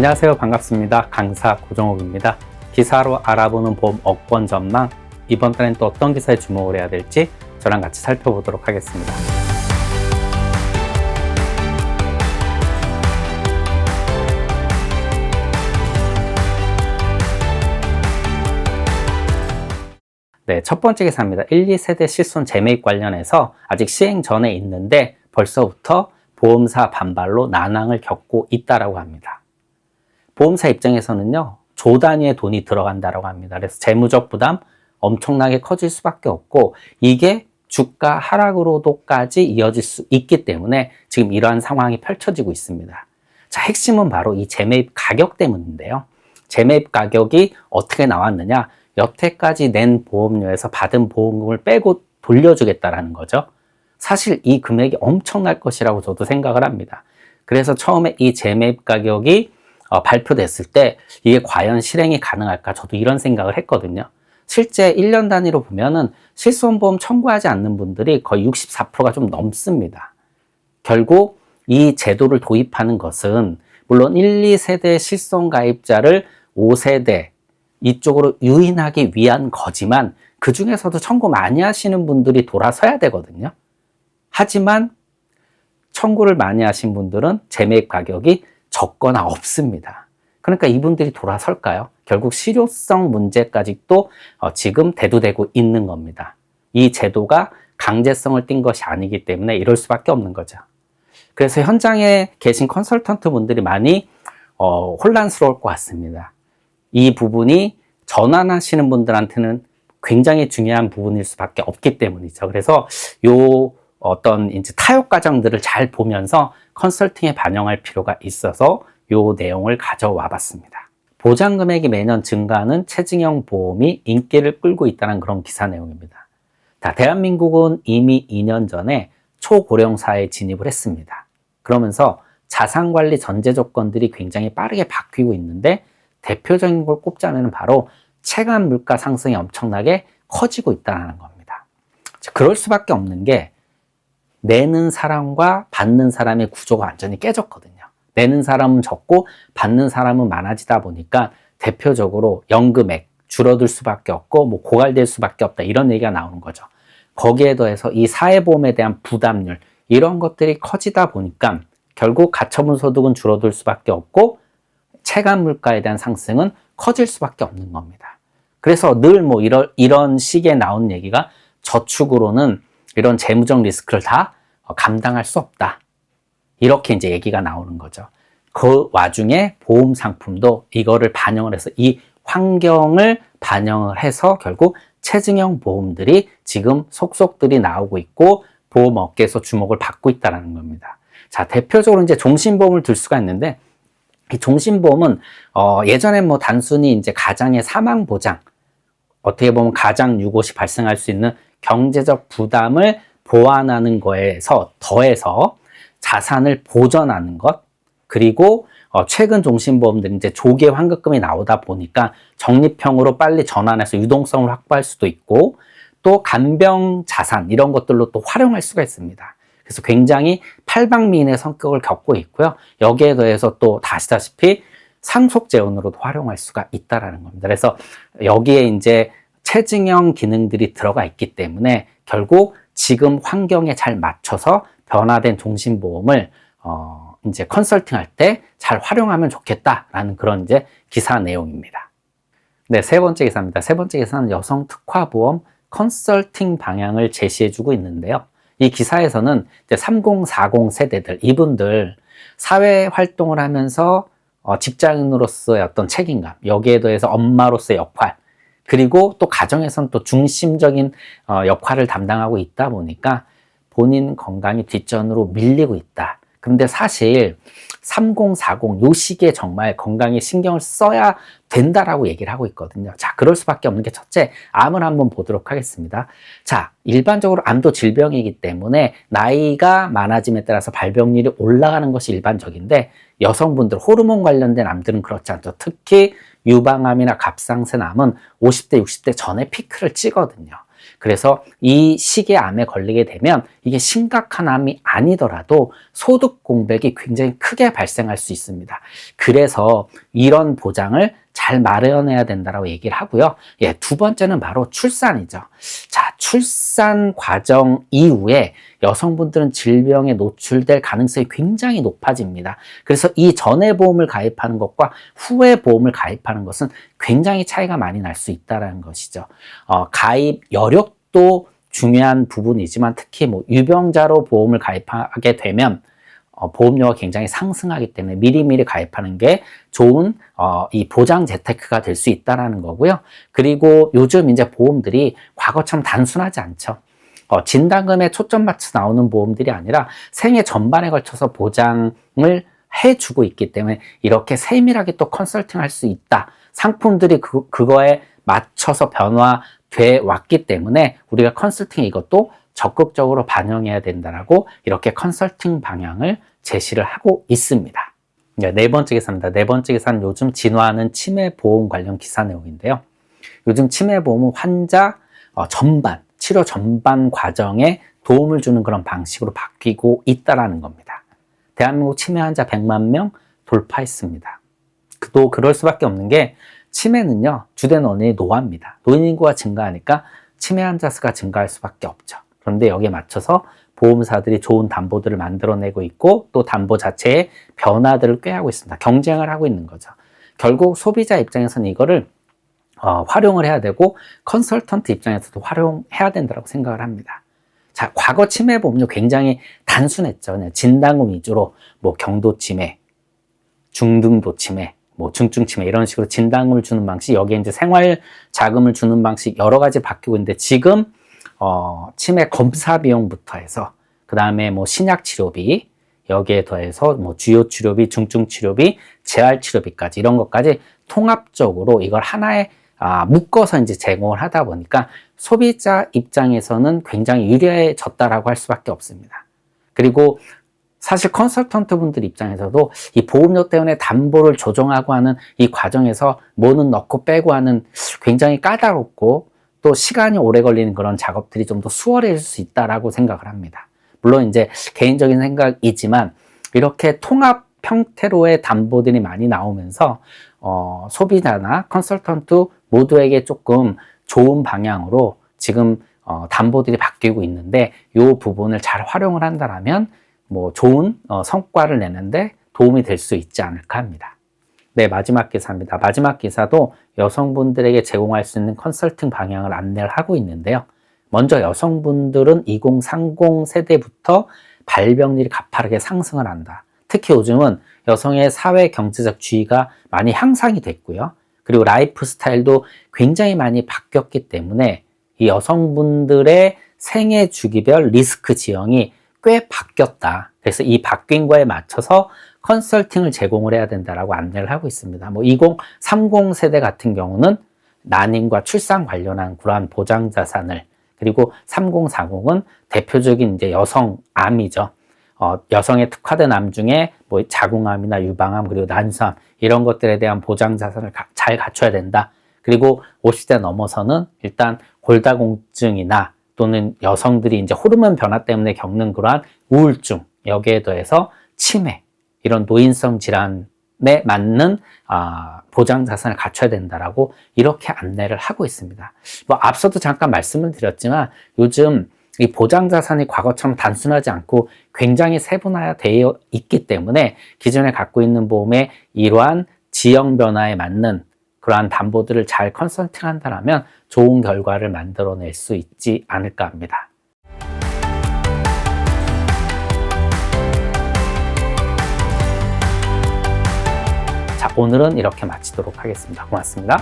안녕하세요. 반갑습니다. 강사 고정욱입니다. 기사로 알아보는 보험 억권 전망, 이번 달엔 또 어떤 기사에 주목을 해야 될지 저랑 같이 살펴보도록 하겠습니다. 네, 첫 번째 기사입니다. 1, 2세대 실손 재매입 관련해서 아직 시행 전에 있는데 벌써부터 보험사 반발로 난항을 겪고 있다라고 합니다. 보험사 입장에서는요, 조 단위의 돈이 들어간다라고 합니다. 그래서 재무적 부담 엄청나게 커질 수밖에 없고, 이게 주가 하락으로도까지 이어질 수 있기 때문에 지금 이러한 상황이 펼쳐지고 있습니다. 자, 핵심은 바로 이 재매입 가격 때문인데요. 재매입 가격이 어떻게 나왔느냐? 여태까지 낸 보험료에서 받은 보험금을 빼고 돌려주겠다라는 거죠. 사실 이 금액이 엄청날 것이라고 저도 생각을 합니다. 그래서 처음에 이 재매입 가격이 발표됐을 때 이게 과연 실행이 가능할까? 저도 이런 생각을 했거든요. 실제 1년 단위로 보면은 실손보험 청구하지 않는 분들이 거의 64%가 좀 넘습니다. 결국 이 제도를 도입하는 것은 물론 1, 2세대 실손 가입자를 5세대 이쪽으로 유인하기 위한 거지만 그 중에서도 청구 많이 하시는 분들이 돌아서야 되거든요. 하지만 청구를 많이 하신 분들은 재매입 가격이 적거나 없습니다. 그러니까 이분들이 돌아설까요? 결국 실효성 문제까지 또 지금 대두되고 있는 겁니다. 이 제도가 강제성을 띈 것이 아니기 때문에 이럴 수밖에 없는 거죠. 그래서 현장에 계신 컨설턴트 분들이 많이 혼란스러울 것 같습니다. 이 부분이 전환하시는 분들한테는 굉장히 중요한 부분일 수밖에 없기 때문이죠. 그래서 요 어떤 이제 타협 과정들을 잘 보면서 컨설팅에 반영할 필요가 있어서 요 내용을 가져와 봤습니다. 보장 금액이 매년 증가하는 체증형 보험이 인기를 끌고 있다는 그런 기사 내용입니다. 자, 대한민국은 이미 2년 전에 초고령 사회에 진입을 했습니다. 그러면서 자산관리 전제 조건들이 굉장히 빠르게 바뀌고 있는데 대표적인 걸 꼽자면 바로 체감 물가 상승이 엄청나게 커지고 있다는 겁니다. 그럴 수밖에 없는 게 내는 사람과 받는 사람의 구조가 완전히 깨졌거든요. 내는 사람은 적고 받는 사람은 많아지다 보니까 대표적으로 연금액 줄어들 수밖에 없고 뭐 고갈될 수밖에 없다, 이런 얘기가 나오는 거죠. 거기에 더해서 이 사회보험에 대한 부담률, 이런 것들이 커지다 보니까 결국 가처분 소득은 줄어들 수밖에 없고 체감 물가에 대한 상승은 커질 수밖에 없는 겁니다. 그래서 늘 뭐 이런 식의 나온 얘기가 저축으로는 이런 재무적 리스크를 다 감당할 수 없다, 이렇게 이제 얘기가 나오는 거죠. 그 와중에 보험 상품도 이거를 반영을 해서 이 환경을 반영을 해서 결국 체증형 보험들이 지금 속속들이 나오고 있고 보험 업계에서 주목을 받고 있다는 겁니다. 자, 대표적으로 이제 종신보험을 들 수가 있는데, 이 종신보험은 예전에 뭐 단순히 이제 가장의 사망 보장, 어떻게 보면 가장 유고시 발생할 수 있는 경제적 부담을 보완하는 거에서 더해서 자산을 보전하는 것, 그리고 최근 종신보험들이 이제 조기에 환급금이 나오다 보니까 적립형으로 빨리 전환해서 유동성을 확보할 수도 있고, 또 간병 자산 이런 것들로 또 활용할 수가 있습니다. 그래서 굉장히 팔방미인의 성격을 겪고 있고요. 여기에 더해서 또 아시다시피 상속재원으로도 활용할 수가 있다라는 겁니다. 그래서 여기에 이제 체증형 기능들이 들어가 있기 때문에 결국 지금 환경에 잘 맞춰서 변화된 종신보험을 이제 컨설팅할 때 잘 활용하면 좋겠다라는 그런 이제 기사 내용입니다. 네, 세 번째 기사입니다. 세 번째 기사는 여성 특화보험 컨설팅 방향을 제시해주고 있는데요. 이 기사에서는 이제 3040 세대들, 이분들 사회 활동을 하면서 직장인으로서의 어떤 책임감, 여기에 더해서 엄마로서의 역할, 그리고 또 가정에서는 또 중심적인 역할을 담당하고 있다 보니까 본인 건강이 뒷전으로 밀리고 있다. 그런데 사실 3040 요 시기에 정말 건강에 신경을 써야 된다라고 얘기를 하고 있거든요. 자, 그럴 수밖에 없는 게 첫째, 암을 한번 보도록 하겠습니다. 자, 일반적으로 암도 질병이기 때문에 나이가 많아짐에 따라서 발병률이 올라가는 것이 일반적인데, 여성분들 호르몬 관련된 암들은 그렇지 않죠. 특히 유방암이나 갑상선암은 50대, 60대 전에 피크를 찍거든요. 그래서 이 시기에 암에 걸리게 되면 이게 심각한 암이 아니더라도 소득 공백이 굉장히 크게 발생할 수 있습니다. 그래서 이런 보장을 잘 마련해야 된다고 얘기를 하고요. 예, 두 번째는 바로 출산이죠. 자, 출산 과정 이후에 여성분들은 질병에 노출될 가능성이 굉장히 높아집니다. 그래서 이 전에 보험을 가입하는 것과 후에 보험을 가입하는 것은 굉장히 차이가 많이 날 수 있다는 것이죠. 가입 여력도 중요한 부분이지만 특히 뭐 유병자로 보험을 가입하게 되면 보험료가 굉장히 상승하기 때문에 미리미리 가입하는 게 좋은 이 보장 재테크가 될 수 있다는 거고요. 그리고 요즘 이제 보험들이 과거처럼 단순하지 않죠. 진단금에 초점 맞춰 나오는 보험들이 아니라 생애 전반에 걸쳐서 보장을 해주고 있기 때문에 이렇게 세밀하게 또 컨설팅 할 수 있다. 상품들이 그거에 맞춰서 변화돼 왔기 때문에 우리가 컨설팅 이것도 적극적으로 반영해야 된다라고 이렇게 컨설팅 방향을 제시를 하고 있습니다. 네 번째 기사입니다. 네 번째 기사는 요즘 진화하는 치매 보험 관련 기사 내용인데요. 요즘 치매 보험은 환자 전반, 치료 전반 과정에 도움을 주는 그런 방식으로 바뀌고 있다라는 겁니다. 대한민국 치매 환자 100만 명 돌파했습니다. 또 그럴 수밖에 없는 게 치매는요, 주된 원인이 노화입니다. 노인 인구가 증가하니까 치매 환자 수가 증가할 수밖에 없죠. 그런데 여기에 맞춰서 보험사들이 좋은 담보들을 만들어내고 있고 또 담보 자체의 변화들을 꾀하고 있습니다. 경쟁을 하고 있는 거죠. 결국 소비자 입장에서는 이거를 활용을 해야 되고 컨설턴트 입장에서도 활용해야 된다고 생각을 합니다. 자, 과거 치매 보험료 굉장히 단순했죠. 그냥 진단금 위주로 뭐 경도 치매, 중등도 치매, 뭐 중증 치매 이런 식으로 진단금을 주는 방식, 여기에 이제 생활 자금을 주는 방식 여러 가지 바뀌고 있는데 지금 치매 검사 비용부터 해서 그 다음에 뭐 신약 치료비 여기에 더해서 뭐 주요 치료비, 중증 치료비, 재활 치료비까지 이런 것까지 통합적으로 이걸 하나에 묶어서 이제 제공을 하다 보니까 소비자 입장에서는 굉장히 유리해졌다라고 할 수밖에 없습니다. 그리고 사실 컨설턴트 분들 입장에서도 이 보험료 때문에 담보를 조정하고 하는 이 과정에서 뭐는 넣고 빼고 하는 굉장히 까다롭고 또 시간이 오래 걸리는 그런 작업들이 좀 더 수월해질 수 있다라고 생각을 합니다. 물론 이제 개인적인 생각이지만 이렇게 통합 형태로의 담보들이 많이 나오면서 소비자나 컨설턴트 모두에게 조금 좋은 방향으로 지금 담보들이 바뀌고 있는데 이 부분을 잘 활용을 한다면 뭐 좋은 성과를 내는데 도움이 될 수 있지 않을까 합니다. 네, 마지막 기사입니다. 마지막 기사도 여성분들에게 제공할 수 있는 컨설팅 방향을 안내를 하고 있는데요. 먼저 여성분들은 2030 세대부터 발병률이 가파르게 상승을 한다. 특히 요즘은 여성의 사회 경제적 지위가 많이 향상이 됐고요. 그리고 라이프 스타일도 굉장히 많이 바뀌었기 때문에 이 여성분들의 생애 주기별 리스크 지형이 꽤 바뀌었다. 그래서 이 바뀐 거에 맞춰서 컨설팅을 제공을 해야 된다라고 안내를 하고 있습니다. 뭐 2030 세대 같은 경우는 난임과 출산 관련한 그러한 보장 자산을, 그리고 3040은 대표적인 이제 여성암이죠. 여성에 특화된 암 중에 뭐 자궁암이나 유방암 그리고 난수암 이런 것들에 대한 보장 자산을 잘 갖춰야 된다. 그리고 50대 넘어서는 일단 골다공증이나 또는 여성들이 이제 호르몬 변화 때문에 겪는 그러한 우울증, 여기에 더해서 치매, 이런 노인성 질환에 맞는 보장 자산을 갖춰야 된다라고 이렇게 안내를 하고 있습니다. 뭐 앞서도 잠깐 말씀을 드렸지만 요즘 이 보장 자산이 과거처럼 단순하지 않고 굉장히 세분화되어 있기 때문에 기존에 갖고 있는 보험의 이러한 지형 변화에 맞는 그러한 담보들을 잘 컨설팅 한다면 좋은 결과를 만들어낼 수 있지 않을까 합니다. 자, 오늘은 이렇게 마치도록 하겠습니다. 고맙습니다.